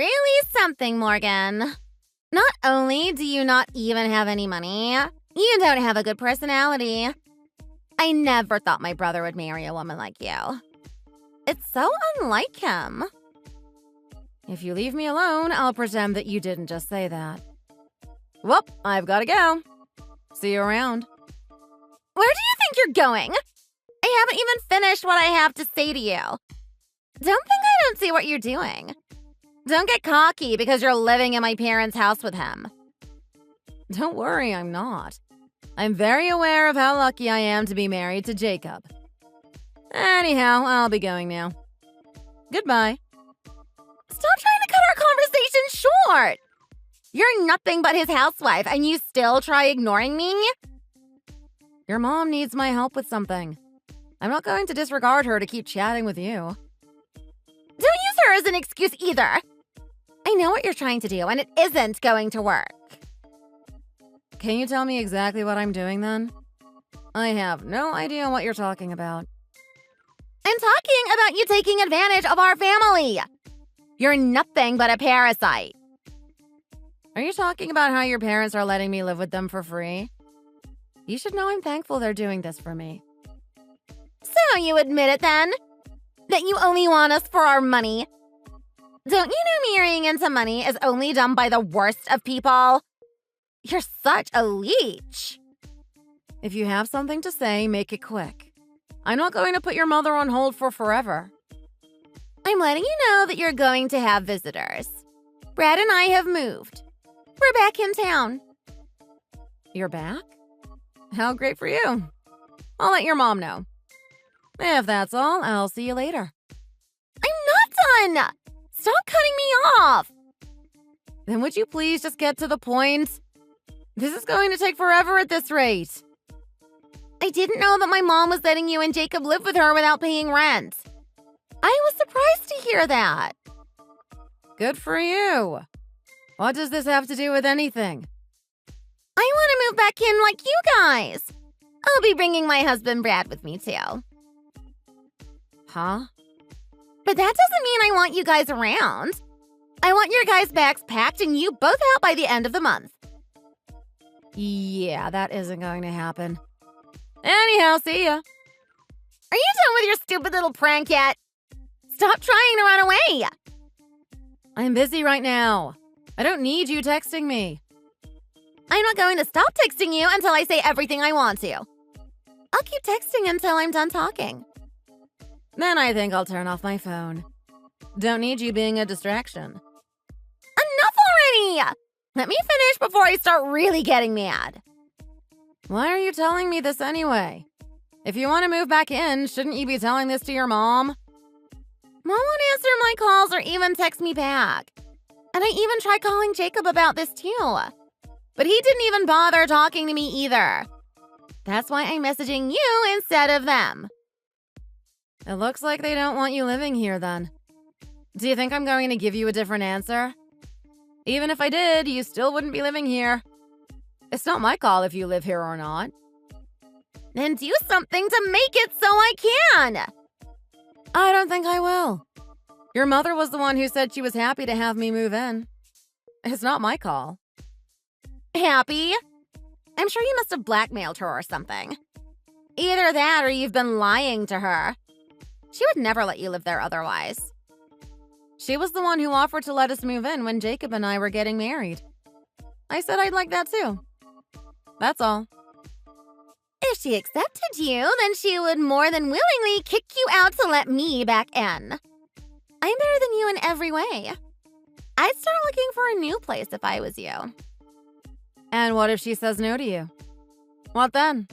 really something, Morgan. Not only do you not even have any money, you don't have a good personality. I never thought my brother would marry a woman like you. It's so unlike him. If you leave me alone, I'll pretend that you didn't just say that. Well, I've got to go. See you around. Where do you think you're going? I haven't even finished what I have to say to you. Don't think I don't see what you're doing. Don't get cocky because you're living in my parents' house with him. Don't worry, I'm not. I'm very aware of how lucky I am to be married to Jacob. Anyhow, I'll be going now. Goodbye. Stop trying to cut our conversation short. You're nothing but his housewife, and you still try ignoring me? Your mom needs my help with something. I'm not going to disregard her to keep chatting with you. Don't use her as an excuse either. I know what you're trying to do, and it isn't going to work. Can you tell me exactly what I'm doing then? I have no idea what you're talking about. I'm talking about you taking advantage of our family. You're nothing but a parasite. Are you talking about how your parents are letting me live with them for free? You should know I'm thankful they're doing this for me. So you admit it then? That you only want us for our money? Don't you know marrying into money is only done by the worst of people? You're such a leech. If you have something to say, make it quick. I'm not going to put your mother on hold for forever. I'm letting you know that you're going to have visitors. Brad and I have moved. We're back in town. You're back? How great for you. I'll let your mom know. If that's all, I'll see you later. I'm not done! Stop cutting me off! Then would you please just get to the point? This is going to take forever at this rate. I didn't know that my mom was letting you and Jacob live with her without paying rent. I was surprised to hear that. Good for you. What does this have to do with anything? I want to move back in like you guys. I'll be bringing my husband Brad with me too. Huh? But that doesn't mean I want you guys around. I want your guys' bags packed and you both out by the end of the month. Yeah, that isn't going to happen. Anyhow, see ya. Are you done with your stupid little prank yet? Stop trying to run away. I'm busy right now. I don't need you texting me. I'm not going to stop texting you until I say everything I want to. I'll keep texting until I'm done talking. Then I think I'll turn off my phone. Don't need you being a distraction. Enough already! Let me finish before I start really getting mad. Why are you telling me this anyway? If you want to move back in, shouldn't you be telling this to your mom? Mom won't answer my calls or even text me back. And I even tried calling Jacob about this too. But he didn't even bother talking to me either. That's why I'm messaging you instead of them. It looks like they don't want you living here then. Do you think I'm going to give you a different answer? Even if I did, you still wouldn't be living here. It's not my call if you live here or not. Then do something to make it so I can. I don't think I will. Your mother was the one who said she was happy to have me move in. It's not my call. Happy? I'm sure you must have blackmailed her or something. Either that or you've been lying to her. She would never let you live there otherwise. She was the one who offered to let us move in when Jacob and I were getting married. I said I'd like that too. That's all. If she accepted you, then she would more than willingly kick you out to let me back in. I'm better than you in every way. I'd start looking for a new place if I was you. And what if she says no to you? What then?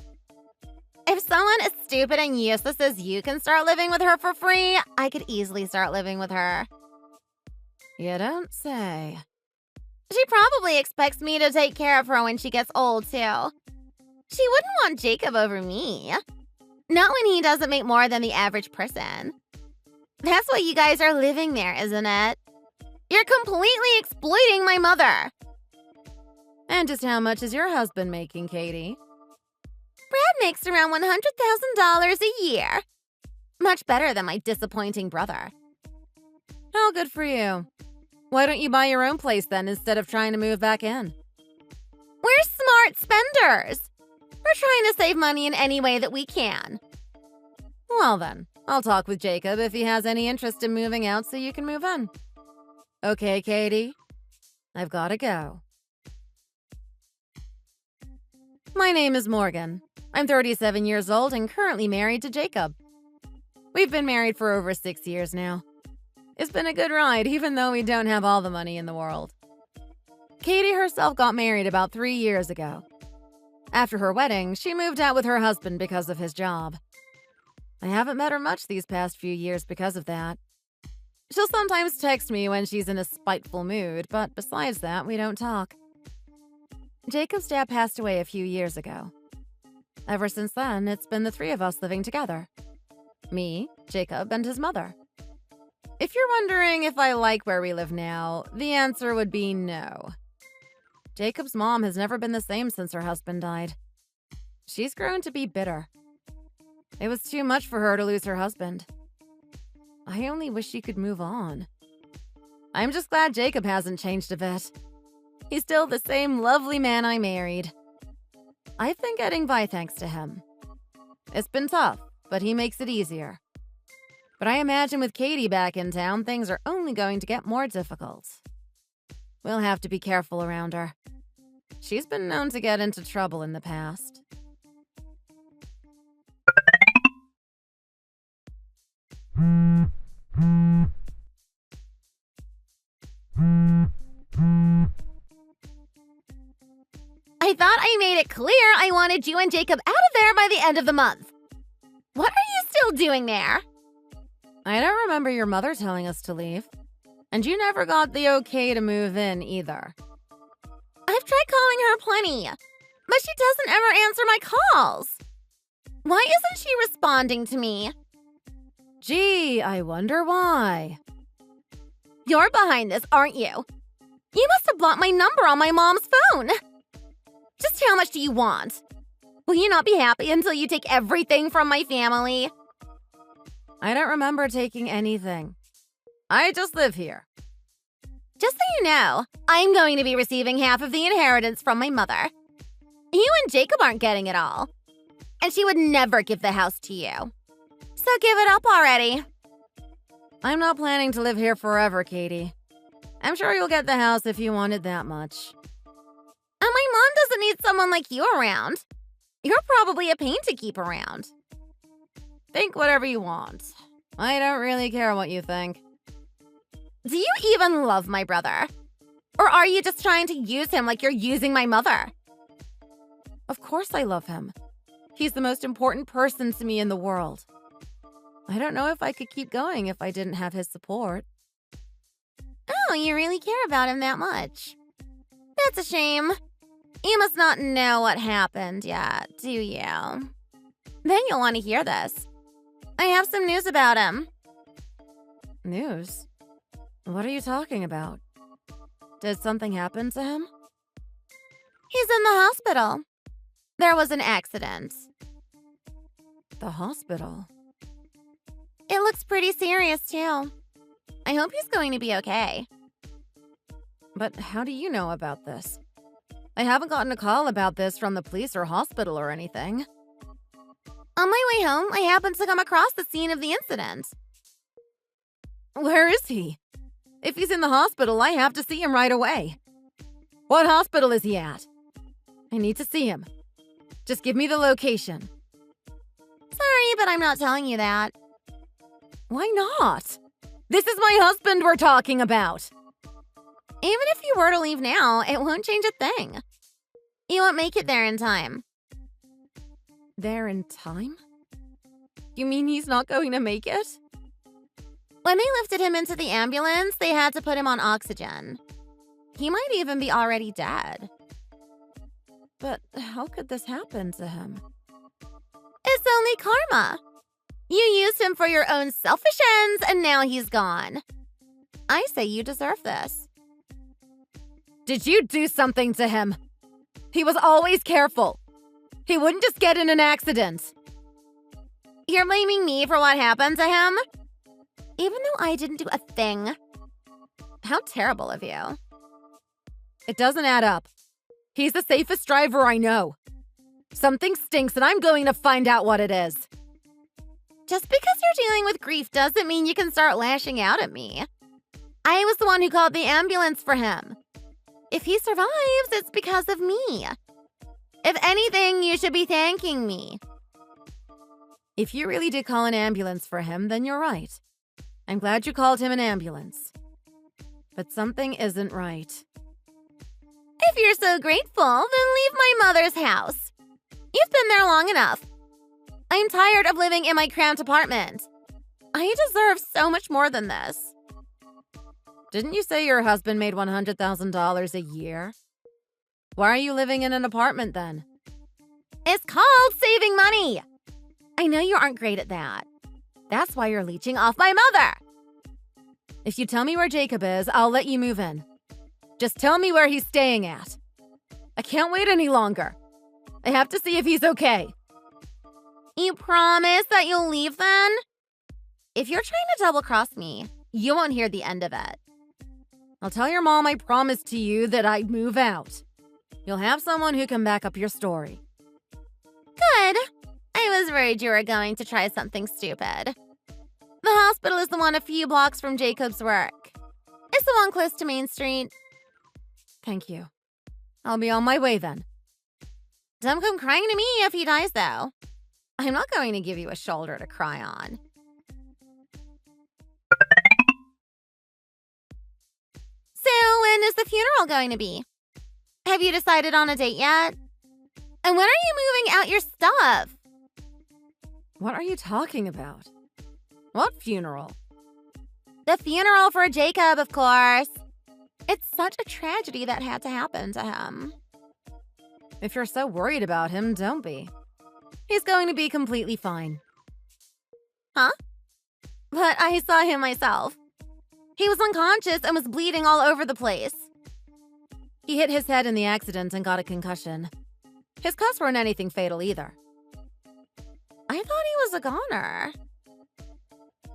If someone as stupid and useless as you can start living with her for free, I could easily start living with her. You don't say. She probably expects me to take care of her when she gets old, too. She wouldn't want Jacob over me. Not when he doesn't make more than the average person. That's why you guys are living there, isn't it? You're completely exploiting my mother. And just how much is your husband making, Katie? Brad makes around $100,000 a year. Much better than my disappointing brother. Oh, good for you. Why don't you buy your own place then instead of trying to move back in? We're smart spenders. We're trying to save money in any way that we can. Well then, I'll talk with Jacob if he has any interest in moving out so you can move in. Okay, Katie? I've gotta go. My name is Morgan. I'm 37 years old and currently married to Jacob. We've been married for over 6 years now. It's been a good ride, even though we don't have all the money in the world. Katie herself got married about 3 years ago. After her wedding, she moved out with her husband because of his job. I haven't met her much these past few years because of that. She'll sometimes text me when she's in a spiteful mood, but besides that, we don't talk. Jacob's dad passed away a few years ago. Ever since then, it's been the three of us living together. Me, Jacob, and his mother. If you're wondering if I like where we live now, the answer would be no. Jacob's mom has never been the same since her husband died. She's grown to be bitter. It was too much for her to lose her husband. I only wish she could move on. I'm just glad Jacob hasn't changed a bit. He's still the same lovely man I married. I've been getting by thanks to him. It's been tough, but he makes it easier. But I imagine with Katie back in town, things are only going to get more difficult. We'll have to be careful around her. She's been known to get into trouble in the past. I thought I made it clear I wanted you and Jacob out of there by the end of the month. What are you still doing there? I don't remember your mother telling us to leave. And you never got the okay to move in either. I've tried calling her plenty, but she doesn't ever answer my calls. Why isn't she responding to me? Gee, I wonder why. You're behind this, aren't you? You must have blocked my number on my mom's phone. Just how much do you want? Will you not be happy until you take everything from my family? I don't remember taking anything. I just live here. Just so you know, I'm going to be receiving half of the inheritance from my mother. You and Jacob aren't getting it all. And she would never give the house to you. So give it up already. I'm not planning to live here forever, Katie. I'm sure you'll get the house if you want it that much. And my mom doesn't need someone like you around. You're probably a pain to keep around. Think whatever you want. I don't really care what you think. Do you even love my brother? Or are you just trying to use him like you're using my mother? Of course I love him. He's the most important person to me in the world. I don't know if I could keep going if I didn't have his support. Oh, you really care about him that much. That's a shame. You must not know what happened yet, do you? Then you'll want to hear this. I have some news about him. News? What are you talking about? Did something happen to him? He's in the hospital. There was an accident. The hospital? It looks pretty serious, too. I hope he's going to be okay. But how do you know about this? I haven't gotten a call about this from the police or hospital or anything. On my way home, I happened to come across the scene of the incident. Where is he? If he's in the hospital, I have to see him right away. What hospital is he at? I need to see him. Just give me the location. Sorry, but I'm not telling you that. Why not? This is my husband we're talking about. Even if you were to leave now, it won't change a thing. You won't make it there in time. There in time? You mean he's not going to make it? When they lifted him into the ambulance, they had to put him on oxygen. He might even be already dead. But how could this happen to him? It's only karma. You used him for your own selfish ends, and now he's gone. I say you deserve this. Did you do something to him? He was always careful. He wouldn't just get in an accident. You're blaming me for what happened to him? Even though I didn't do a thing. How terrible of you. It doesn't add up. He's the safest driver I know. Something stinks and I'm going to find out what it is. Just because you're dealing with grief doesn't mean you can start lashing out at me. I was the one who called the ambulance for him. If he survives, it's because of me. If anything, you should be thanking me. If you really did call an ambulance for him, then you're right. I'm glad you called him an ambulance. But something isn't right. If you're so grateful, then leave my mother's house. You've been there long enough. I'm tired of living in my cramped apartment. I deserve so much more than this. Didn't you say your husband made $100,000 a year? Why are you living in an apartment then? It's called saving money. I know you aren't great at that. That's why you're leeching off my mother. If you tell me where Jacob is, I'll let you move in. Just tell me where he's staying at. I can't wait any longer. I have to see if he's okay. You promise that you'll leave then? If you're trying to double-cross me, you won't hear the end of it. I'll tell your mom I promised to you that I'd move out. You'll have someone who can back up your story. Good. I was worried you were going to try something stupid. The hospital is the one a few blocks from Jacob's work. It's the one close to Main Street. Thank you. I'll be on my way then. Don't come crying to me if he dies, though. I'm not going to give you a shoulder to cry on. So, when is the funeral going to be? Have you decided on a date yet? And when are you moving out your stuff? What are you talking about? What funeral? The funeral for Jacob, of course. It's such a tragedy that had to happen to him. If you're so worried about him, don't be. He's going to be completely fine. Huh? But I saw him myself. He was unconscious and was bleeding all over the place. He hit his head in the accident and got a concussion. His cuts weren't anything fatal either. I thought he was a goner.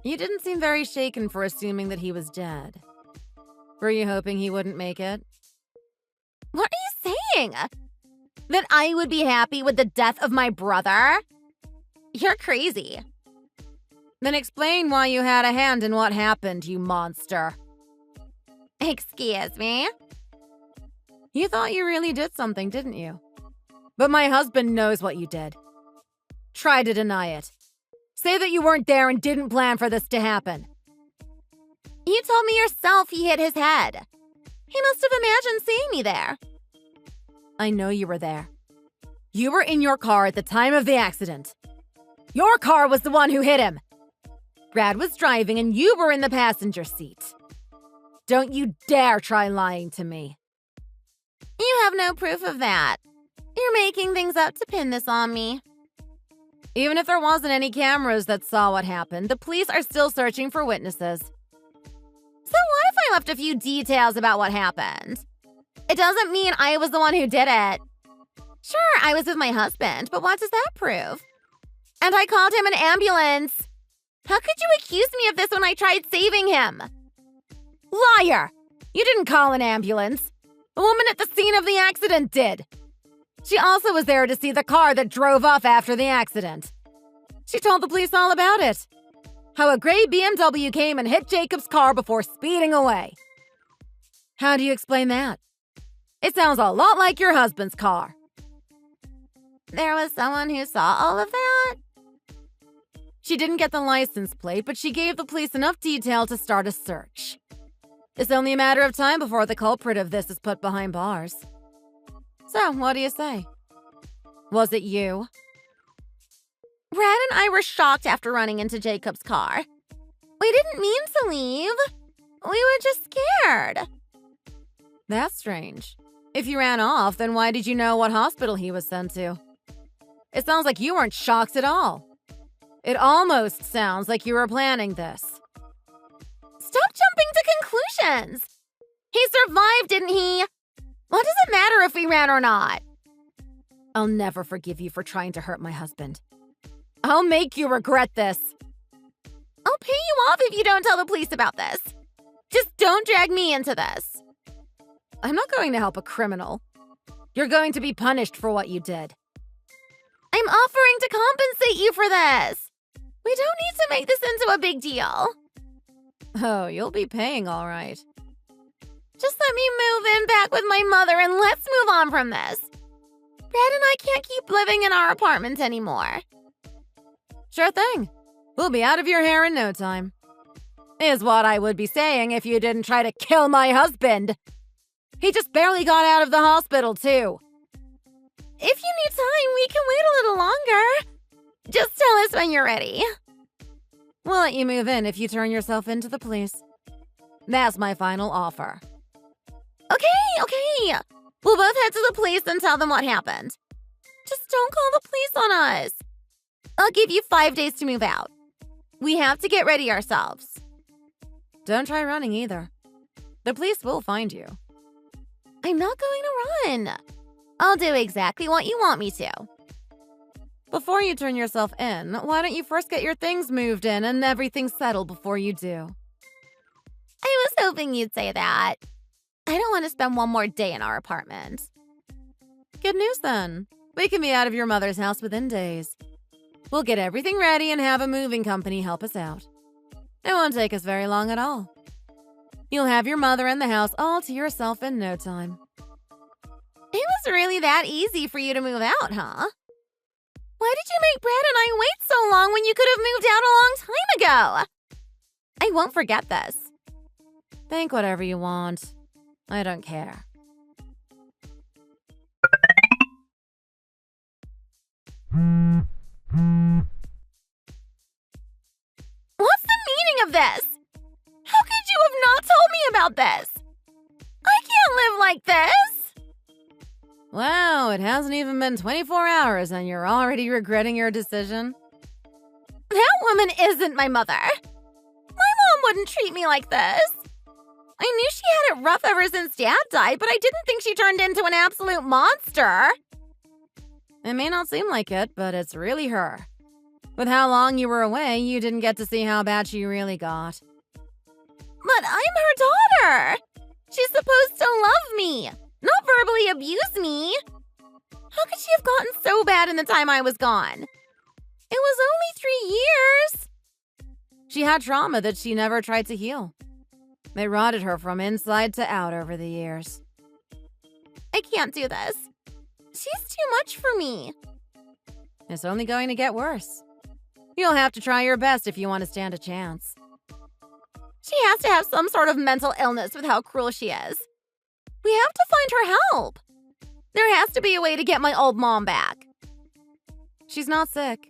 You didn't seem very shaken for assuming that he was dead. Were you hoping he wouldn't make it? What are you saying? That I would be happy with the death of my brother? You're crazy. Then explain why you had a hand in what happened, you monster. Excuse me? You thought you really did something, didn't you? But my husband knows what you did. Try to deny it. Say that you weren't there and didn't plan for this to happen. You told me yourself he hit his head. He must have imagined seeing me there. I know you were there. You were in your car at the time of the accident. Your car was the one who hit him. Brad was driving and you were in the passenger seat. Don't you dare try lying to me. You have no proof of that. You're making things up to pin this on me. Even if there wasn't any cameras that saw what happened, the police are still searching for witnesses. So what if I left a few details about what happened? It doesn't mean I was the one who did it. Sure, I was with my husband, but what does that prove? And I called him an ambulance. How could you accuse me of this when I tried saving him? Liar! You didn't call an ambulance. The woman at the scene of the accident did. She also was there to see the car that drove off after the accident. She told the police all about it. How a gray BMW came and hit Jacob's car before speeding away. How do you explain that? It sounds a lot like your husband's car. There was someone who saw all of that? She didn't get the license plate, but she gave the police enough detail to start a search. It's only a matter of time before the culprit of this is put behind bars. So, what do you say? Was it you? Brad and I were shocked after running into Jacob's car. We didn't mean to leave. We were just scared. That's strange. If you ran off, then why did you know what hospital he was sent to? It sounds like you weren't shocked at all. It almost sounds like you were planning this. Stop jumping to conclusions. He survived, didn't he? What does it matter if we ran or not? I'll never forgive you for trying to hurt my husband. I'll make you regret this. I'll pay you off if you don't tell the police about this. Just don't drag me into this. I'm not going to help a criminal. You're going to be punished for what you did. I'm offering to compensate you for this. We don't need to make this into a big deal. Oh, you'll be paying all right. Just let me move in back with my mother and let's move on from this. Brad and I can't keep living in our apartment anymore. Sure thing. We'll be out of your hair in no time. Is what I would be saying if you didn't try to kill my husband. He just barely got out of the hospital, too. If you need time, we can wait a little longer. Just tell us when you're ready. We'll let you move in if you turn yourself into the police. That's my final offer. Okay. We'll both head to the police and tell them what happened. Just don't call the police on us. I'll give you 5 days to move out. We have to get ready ourselves. Don't try running either. The police will find you. I'm not going to run. I'll do exactly what you want me to. Before you turn yourself in, why don't you first get your things moved in and everything settled before you do? I was hoping you'd say that. I don't want to spend one more day in our apartment. Good news then. We can be out of your mother's house within days. We'll get everything ready and have a moving company help us out. It won't take us very long at all. You'll have your mother and the house all to yourself in no time. It was really that easy for you to move out, huh? Why did you make Brad and I wait so long when you could have moved out a long time ago? I won't forget this. Think whatever you want. I don't care. What's the meaning of this? How could you have not told me about this? I can't live like this. Wow, it hasn't even been 24 hours and you're already regretting your decision? That woman isn't my mother. My mom wouldn't treat me like this. I knew she had it rough ever since Dad died, but I didn't think she turned into an absolute monster. It may not seem like it, but it's really her. With how long you were away, you didn't get to see how bad she really got. But I'm her daughter. She's supposed to love me, not verbally abuse me. How could she have gotten so bad in the time I was gone? It was only 3 years. She had trauma that she never tried to heal. It rotted her from inside to out over the years. I can't do this. She's too much for me. It's only going to get worse. You'll have to try your best if you want to stand a chance. She has to have some sort of mental illness with how cruel she is. We have to find her help. There has to be a way to get my old mom back. She's not sick.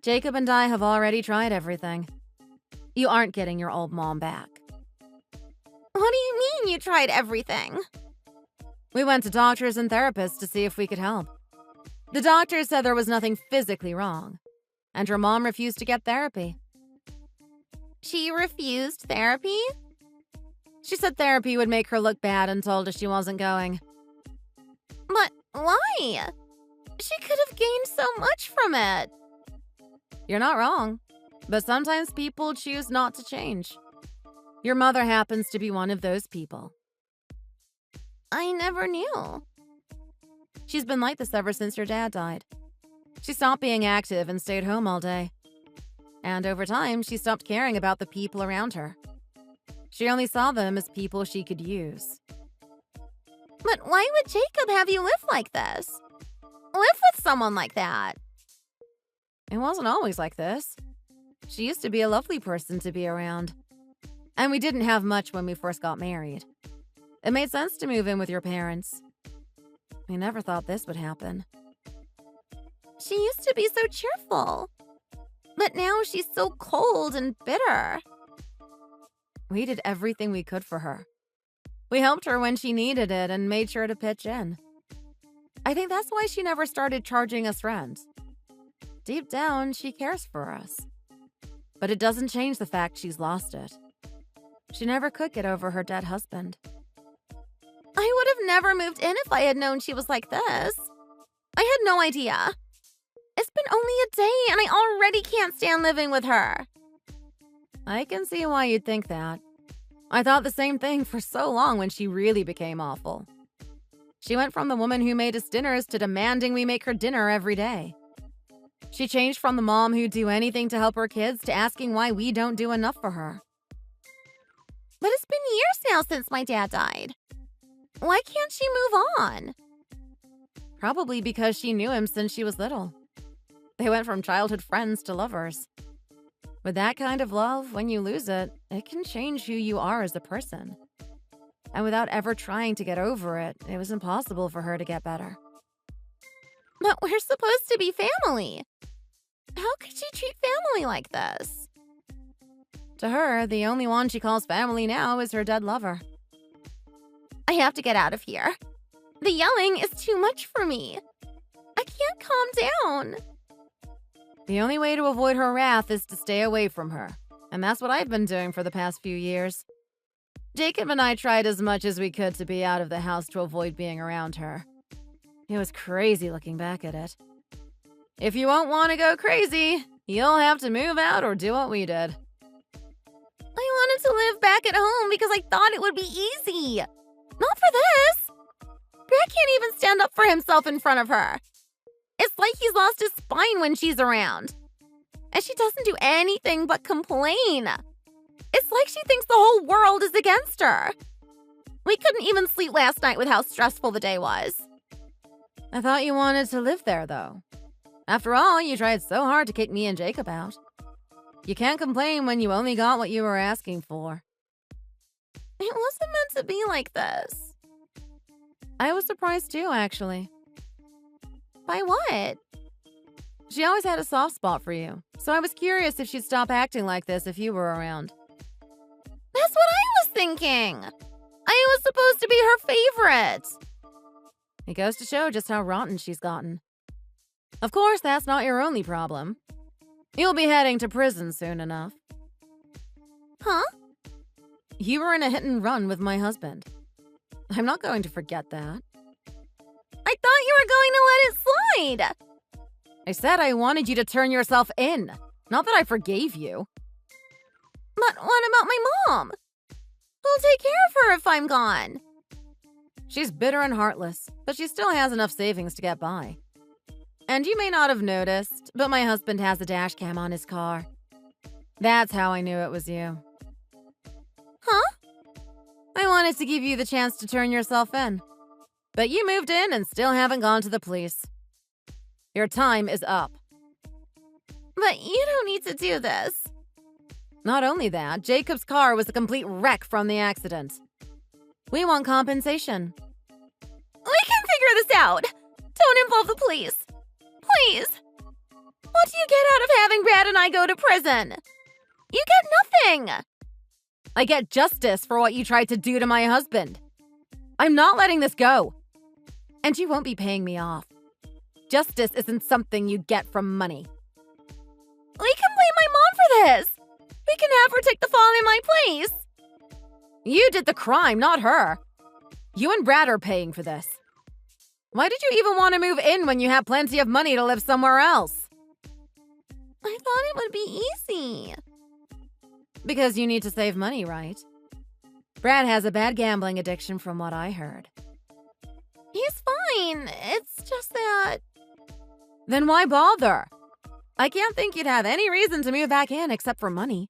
Jacob and I have already tried everything. You aren't getting your old mom back. What do you mean you tried everything? We went to doctors and therapists to see if we could help. The doctors said there was nothing physically wrong, and her mom refused to get therapy. She refused therapy? She said therapy would make her look bad and told us she wasn't going. But why? She could have gained so much from it. You're not wrong, but sometimes people choose not to change. Your mother happens to be one of those people. I never knew. She's been like this ever since your dad died. She stopped being active and stayed home all day. And over time, she stopped caring about the people around her. She only saw them as people she could use. But why would Jacob have you live like this? Live with someone like that? It wasn't always like this. She used to be a lovely person to be around. And we didn't have much when we first got married. It made sense to move in with your parents. We never thought this would happen. She used to be so cheerful. But now she's so cold and bitter. We did everything we could for her. We helped her when she needed it and made sure to pitch in. I think that's why she never started charging us rent. Deep down, she cares for us. But it doesn't change the fact she's lost it. She never could get over her dead husband. I would have never moved in if I had known she was like this. I had no idea. It's been only a day and I already can't stand living with her. I can see why you'd think that. I thought the same thing for so long when she really became awful. She went from the woman who made us dinners to demanding we make her dinner every day. She changed from the mom who'd do anything to help her kids to asking why we don't do enough for her. But it's been years now since my dad died. Why can't she move on? Probably because she knew him since she was little. They went from childhood friends to lovers. With that kind of love, when you lose it, it can change who you are as a person. And without ever trying to get over it, it was impossible for her to get better. But we're supposed to be family. How could she treat family like this? To her, the only one she calls family now is her dead lover. I have to get out of here. The yelling is too much for me. I can't calm down. The only way to avoid her wrath is to stay away from her. And that's what I've been doing for the past few years. Jacob and I tried as much as we could to be out of the house to avoid being around her. It was crazy looking back at it. If you won't want to go crazy, you'll have to move out or do what we did. I wanted to live back at home because I thought it would be easy. Not for this. Brad can't even stand up for himself in front of her. It's like he's lost his spine when she's around. And she doesn't do anything but complain. It's like she thinks the whole world is against her. We couldn't even sleep last night with how stressful the day was. I thought you wanted to live there, though. After all, you tried so hard to kick me and Jacob out. You can't complain when you only got what you were asking for. It wasn't meant to be like this. I was surprised too, actually. By what? She always had a soft spot for you, so I was curious if she'd stop acting like this if you were around. That's what I was thinking. I was supposed to be her favorite. It goes to show just how rotten she's gotten. Of course, that's not your only problem. You'll be heading to prison soon enough. Huh? You were in a hit and run with my husband. I'm not going to forget that. I thought you were going to let it slide. I said I wanted you to turn yourself in, not that I forgave you. But what about my mom? Who'll take care of her if I'm gone? She's bitter and heartless, but she still has enough savings to get by. And you may not have noticed, but my husband has a dash cam on his car. That's how I knew it was you. Huh? I wanted to give you the chance to turn yourself in. But you moved in and still haven't gone to the police. Your time is up. But you don't need to do this. Not only that, Jacob's car was a complete wreck from the accident. We want compensation. We can figure this out. Don't involve the police. Please. What do you get out of having Brad and I go to prison? You get nothing. I get justice for what you tried to do to my husband. I'm not letting this go. And you won't be paying me off. Justice isn't something you get from money. We can blame my mom for this. We can have her take the fall in my place. You did the crime, not her. You and Brad are paying for this. Why did you even want to move in when you have plenty of money to live somewhere else? I thought it would be easy. Because you need to save money, right? Brad has a bad gambling addiction from what I heard. He's fine. It's just that... Then why bother? I can't think you'd have any reason to move back in except for money.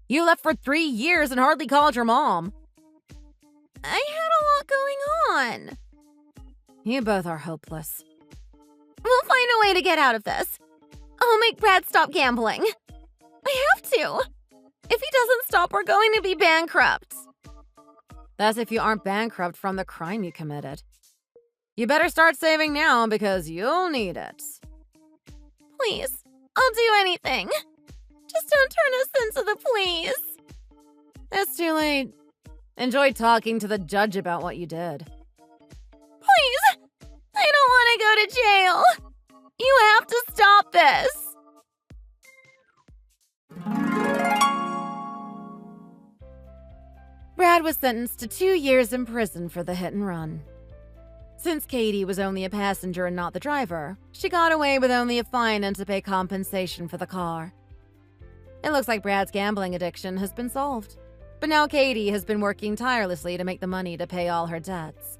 You left for 3 years and hardly called your mom. I had a lot going on. You both are hopeless. We'll find a way to get out of this. I'll make Brad stop gambling. I have to. If he doesn't stop, we're going to be bankrupt. That's if you aren't bankrupt from the crime you committed. You better start saving now because you'll need it. Please, I'll do anything. Just don't turn us into the police. It's too late. Enjoy talking to the judge about what you did. Please! I don't want to go to jail! You have to stop this! Brad was sentenced to 2 years in prison for the hit and run. Since Katie was only a passenger and not the driver, she got away with only a fine and to pay compensation for the car. It looks like Brad's gambling addiction has been solved, But now Katie has been working tirelessly to make the money to pay all her debts.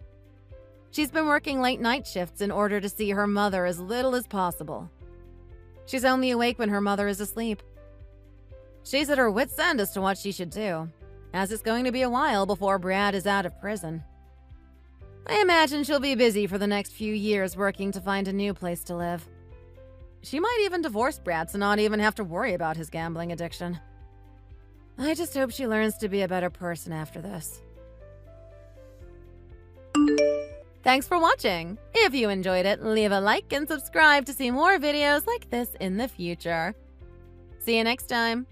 She's been working late night shifts in order to see her mother as little as possible. She's only awake when her mother is asleep. She's at her wit's end as to what she should do, as it's going to be a while before Brad is out of prison. I imagine she'll be busy for the next few years working to find a new place to live. She might even divorce Brad to not even have to worry about his gambling addiction. I just hope she learns to be a better person after this. Thanks for watching. If you enjoyed it, leave a like and subscribe to see more videos like this in the future. See you next time.